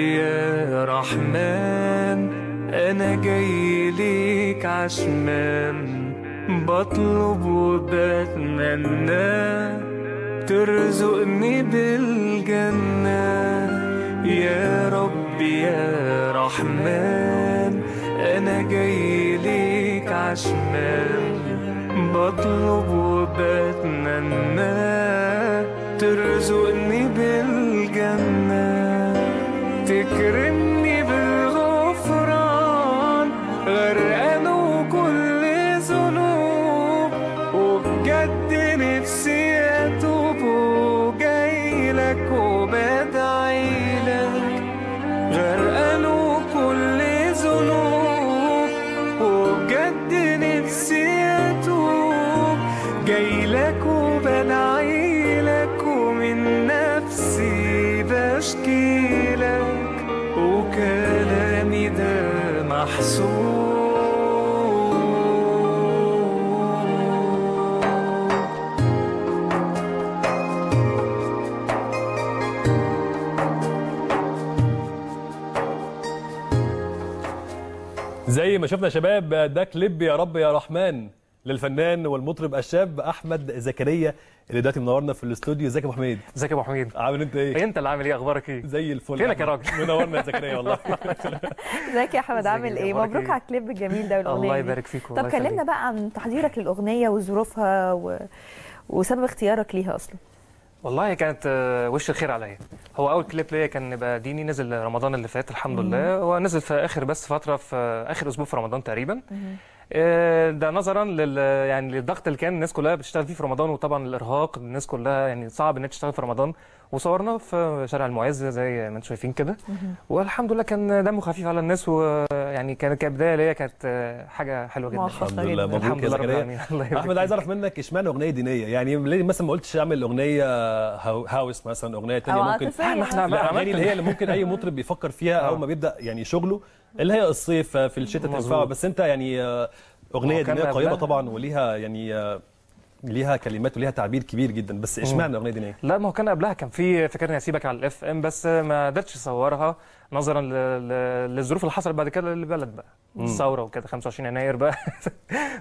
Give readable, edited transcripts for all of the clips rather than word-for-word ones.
ربي يا رحمن، أنا جاي ليك عشمان، بطلب وبتمنى ترزقني بالجنة. يا ربي يا رحمن، أنا جاي ليك عشمان، بطلب وبتمنى ترزقني بالجنة. تكرمني بالغفران غرقان وكل ذنوب، وبجد نفسي أتوب وجايلك وبدعيلك. غرقان وكل ذنوب وبجد نفسي أتوب، جايلك وبدعيلك ومن نفسي بشكيلك، وكلامي ده محسوب. زي ما شفنا يا شباب، ده كليب يا رب يا رحمن للفنان والمطرب الشاب احمد زكريا اللي دلوقتي منورنا في الاستوديو. ازيك يا ابو حميد؟ ازيك يا ابو حميد؟ عامل انت ايه؟ انت اللي عامل ايه؟ اخبارك ايه؟ زي الفل. فينك يا راجل؟ منورنا يا زكريا والله. ازيك يا احمد؟ عامل ايه؟ مبروك إيه؟ على الكليب الجميل ده والاغنيه. الله يبارك فيك. طب كلمنا بقى عن تحضيرك للاغنيه وظروفها وسبب اختيارك ليها اصلا. والله كانت وش الخير عليا. هو اول كليب ليا كان بديني نزل رمضان اللي فات الحمد لله، هو نزل في اخر بس فتره في اخر اسبوع في رمضان تقريبا. ده نظرا يعني للضغط اللي كان الناس كلها بتشتغل فيه في رمضان، وطبعا الارهاق الناس كلها يعني صعب انها تشتغل في رمضان. وصورنا في شارع المعز زي ما انتم شايفين كده، والحمد لله كان دمه خفيف على الناس، ويعني كانت كبدايه ليا كانت حاجه حلوه جدا. الحمد لله. مبروك يا زكريا. احمد عايز اعرف منك اشمعنى اغنيه دينيه؟ يعني ليه مثلا ما قلتش اعمل اغنيه هاوس مثلا، اغنيه ثانيه ممكن احنا الاغاني اللي هي اللي ممكن اي مطرب بيفكر فيها اول ما بيبدا يعني شغله، اللي هي الصيف في الشتاء تنفعه، بس انت يعني اغنيه دينيه قيمه طبعا، وليها يعني ليها كلمات وليها تعبير كبير جدا، بس اشمعنى اغنيه دينيه؟ لا ما هو كان قبلها كان في فكرني اسيبك على الاف ام، بس ما قدرتش اصورها نظرا للظروف اللي حصلت بعد كده للبلد بقى، الثوره وكده 25 يناير بقى.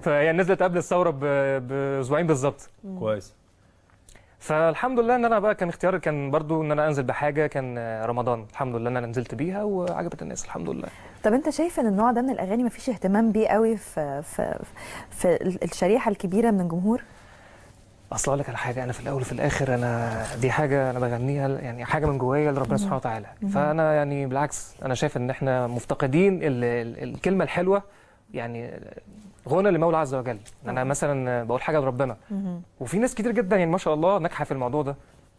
فهي نزلت قبل الثوره باسبوعين بالظبط. كويس. فالحمد لله ان انا بقى كان اختياري كان برضو ان انا انزل بحاجه، كان رمضان الحمد لله ان انا نزلت بيها وعجبت الناس الحمد لله. طب انت شايف ان النوع ده من الاغاني ما فيش اهتمام بيه قوي في الشريحه الكبيره من الجمهور؟ اصل اقول لك على حاجه، انا في الاول وفي الاخر انا دي حاجه انا بغنيها يعني حاجه من جوايا لربنا سبحانه وتعالى، فانا يعني بالعكس انا شايف ان احنا مفتقدين الكلمه الحلوه، يعني غنى لمولى عز وجل. انا مثلا بقول حاجه لربنا، وفي ناس كتير جدا يعني ما شاء الله ناجحه في الموضوع ده،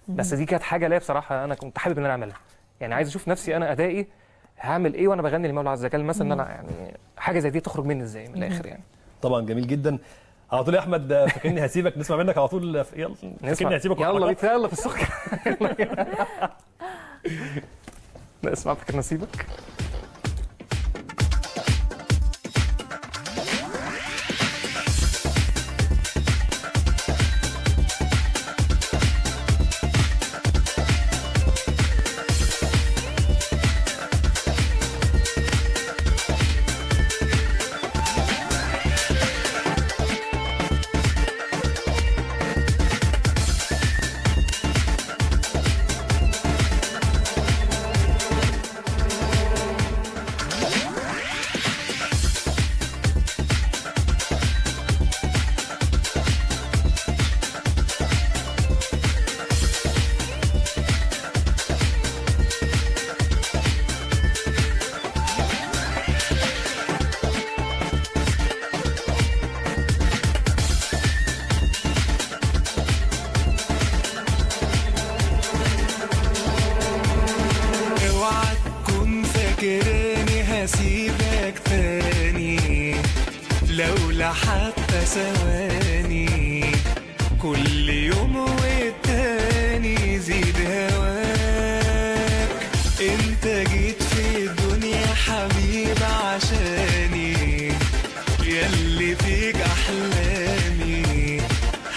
بس دي كانت حاجه ليا بصراحه انا كنت حابب ان انا اعملها، يعني عايز اشوف نفسي انا ادائي هعمل ايه وانا بغني لمولى عز وجل مثلا، ان انا يعني حاجه زي دي تخرج مني ازاي من الاخر يعني. طبعا جميل جدا. على طول يا احمد فاكرني هسيبك، نسمع منك على طول. يلا فاكرني هسيبك، يلا بيت يلا في السكر. نسمع فاكرني هسيبك. فاكراني هسيبك تاني لولا حتى ثواني، كل يوم والتاني زيد هواك. انت جيت في الدنيا حبيب عشاني، ياللي فيك احلامي،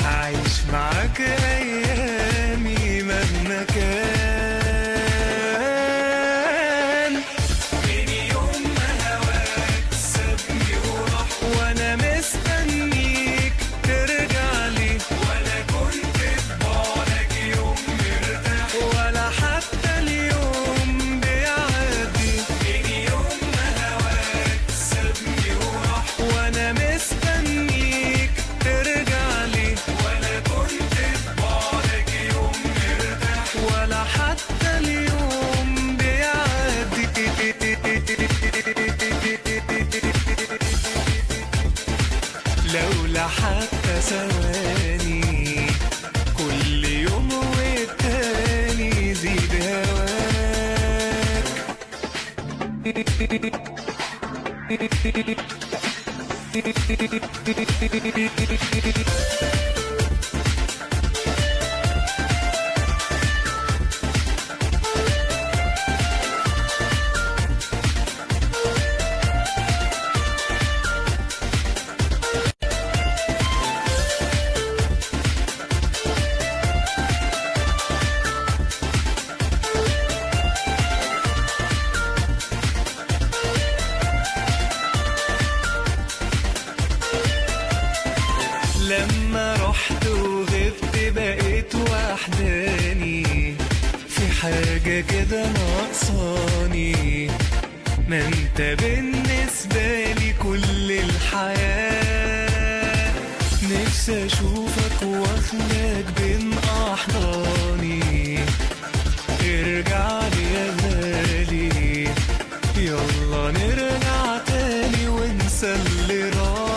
هعيش معاك ايامي مهما كان. لما رحت وغبت بقيت وحداني، في حاجة كده ناقصاني، ما انت بالنسبة لي كل الحياة، نفسي اشوفك واخدك بين احضاني، ارجع لي يا غالي، يلا نرجع تاني ونسى اللي راح.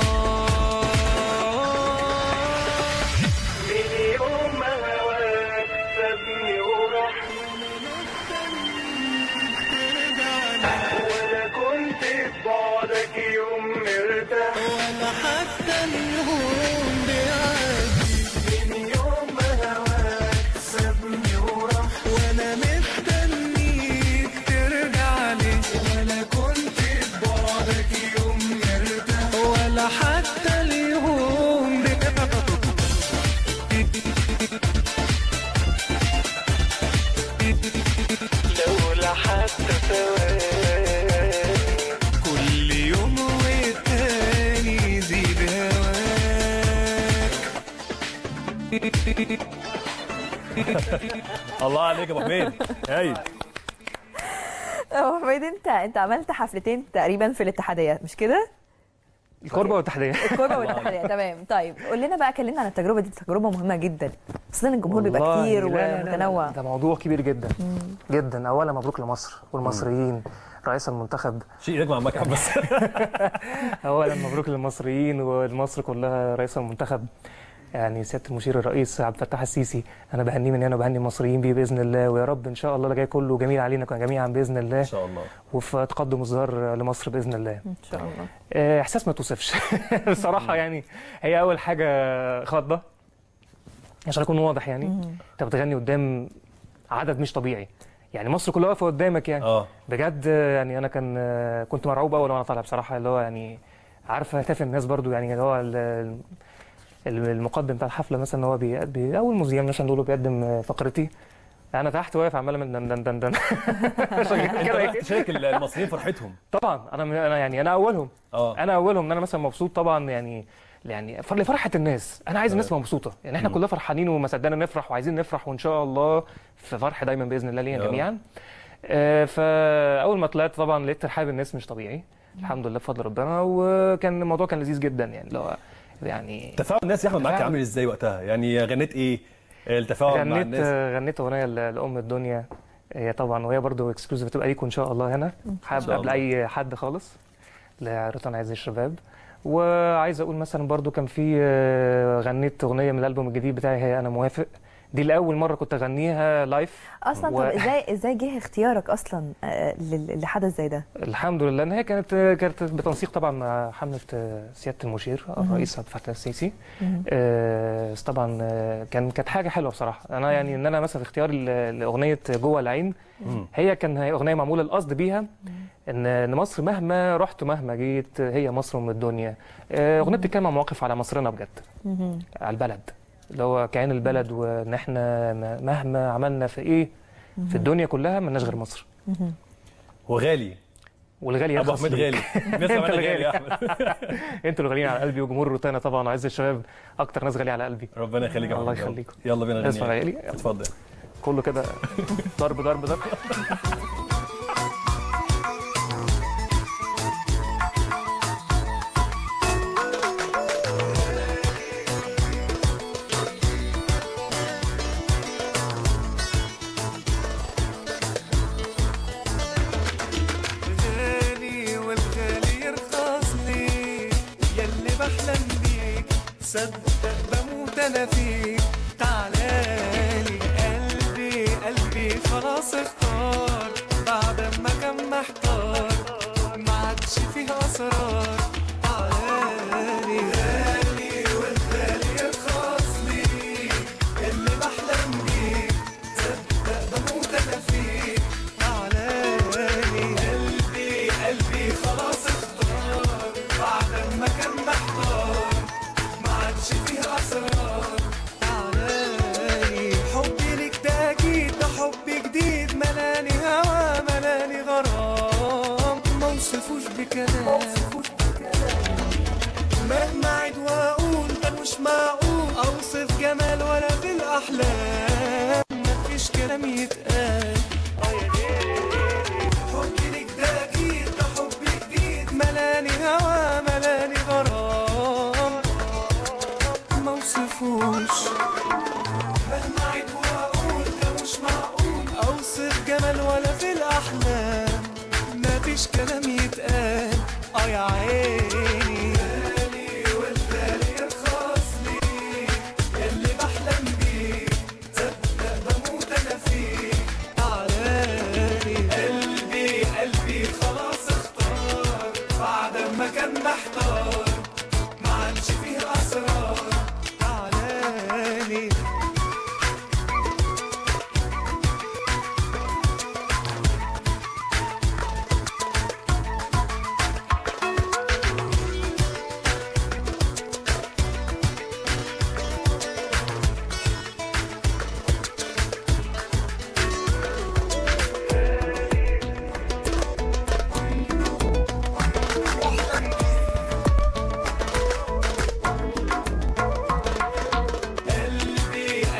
بعدك يوم مرتاح ولا حتى اليوم بيعدي، من يوم ما هواك سابني وراح وانا مستنيك ترجع لي، ولا كنت بعدك يوم مرتاح ولا حتى اليوم لولا حتى ثواني الله عليك يا ابو حميد. هايل. ابو حميد، انت عملت حفلتين تقريبا في الاتحاديه مش كده؟ الكوربه والاتحاديه. الكوربه والاتحاديه تمام. طيب قول لنا بقى، كلمنا عن التجربه دي، تجربه مهمه جدا، خصوصا الجمهور بيبقى كتير ومتنوع. ده موضوع كبير جدا جدا. اولا مبروك لمصر والمصريين، رئيس المنتخب. شيء يجمع معاك بس. اولا مبروك للمصريين ولمصر كلها، رئيس المنتخب يعني سياده المشير الرئيس عبد الفتاح السيسي، انا بهنيه من هنا وبهني المصريين بيه باذن الله، ويا رب ان شاء الله اللي جاي كله جميل علينا جميعا باذن الله ان شاء الله، وفي تقدم الظهر لمصر باذن الله ان شاء الله. احساس ما توصفش بصراحه. يعني هي اول حاجه خضه عشان اكون واضح، يعني انت بتغني قدام عدد مش طبيعي، يعني مصر كلها واقفه قدامك يعني بجد. يعني انا كنت مرعوب اول وانا طالع بصراحه، اللي هو يعني عارفه هتاف الناس برضو، يعني اللي هو المقدم بتاع الحفله مثلا هو اول مذيع مثلا نقول له بيقدم فقرتي، انا تحت واقف عمال من دن دن دن كده. شكل المصريين فرحتهم طبعا، انا يعني انا اولهم. انا اولهم ان انا مثلا مبسوط طبعا، يعني لفرحه الناس، انا عايز الناس مبسوطه، يعني احنا كلنا فرحانين وما صدقنا نفرح وعايزين نفرح، وان شاء الله في فرح دايما باذن الله لينا جميعا. فاول ما طلعت طبعا لقيت ترحاب الناس مش طبيعي، الحمد لله بفضل ربنا، وكان الموضوع كان لذيذ جدا. يعني لو يعني تفاعل الناس يا احمد معاك عامل ازاي وقتها؟ يعني غنيت ايه؟ التفاعل مع الناس؟ غنيت اغنيه لام الدنيا، هي طبعا وهي برضو اكسكلوزيف تبقى ليكم ان شاء الله هنا، حابب قبل اي حد خالص لروتانا عز الشباب. وعايز اقول مثلا برضو كان في غنيت اغنيه من الالبوم الجديد بتاعي، هي انا موافق، دي لاول مره كنت اغنيها لايف اصلا. طب ازاي جه اختيارك اصلا لحدث زي ده؟ الحمد لله ان هي كانت بتنسيق طبعا مع حمله سياده المشير الرئيس عبد الفتاح السيسي. طبعا كانت حاجه حلوه بصراحه. انا يعني ان انا مثلا في اختيار لاغنيه جوه العين، هي اغنيه معموله القصد بيها ان مصر مهما رحت مهما جيت هي مصر ام الدنيا. اغنيه بتتكلم عن مواقف على مصرنا بجد، على البلد اللي هو كيان البلد، وان احنا مهما عملنا في ايه في الدنيا كلها مالناش غير مصر. وغالي، والغالي ابو حميد غالي. انت الغالي يا احمد. انتوا اللي غاليين على قلبي، وجمهور روتانا طبعا وعز الشباب اكتر ناس غاليه على قلبي. ربنا يخليك يا الله يخليكم. يلا بينا اسمع غالي، اتفضل. كله كده ضرب ضرب ضرب. صدق بموت انا فيك، تعالالي قلبي خلاص اختار، بعد ما كان محتار اوصفوش بكلام، مهما اعيد واقول ده مش معقول اوصف جمال ولا في الاحلام، مفيش كلام يتقال. حبي ليك ده اكيد، ده حب جديد ملاني هوا ملاني غرام، ما اوصفوش مهما اعيد واقول ده مش معقول اوصف جمال ولا في الاحلام، مفيش كلام يتقال. يا عيني بالي والبالي الخاص لي يلي بحلم بيه، تصدق بموت انا فيه. تعالالي قلبي خلاص اختار، بعد ما كان محتار ما عادش فيه اسرار. تعالالي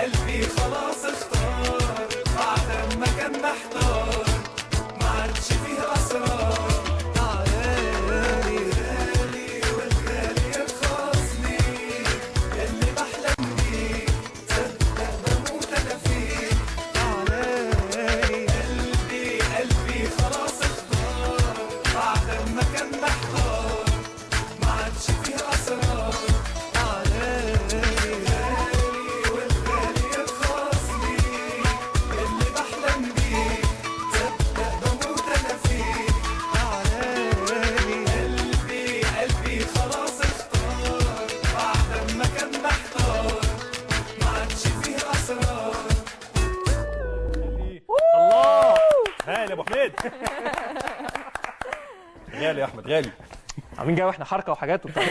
قلبي خلاص اختار، بعد ما كان محتار ما عادش فيه اسرار. تعالالي غالي والغالي الخاص لي يلي بحلم بيه، تصدق بموت انا فيه. تعالالي قلبي خلاص اختار، بعد ما كان محتار ما عادش فيه اسرار. الله غالي يا ابو حميد. غالي يا احمد غالي. عاملين جو احنا حركه وحاجات وبتاع.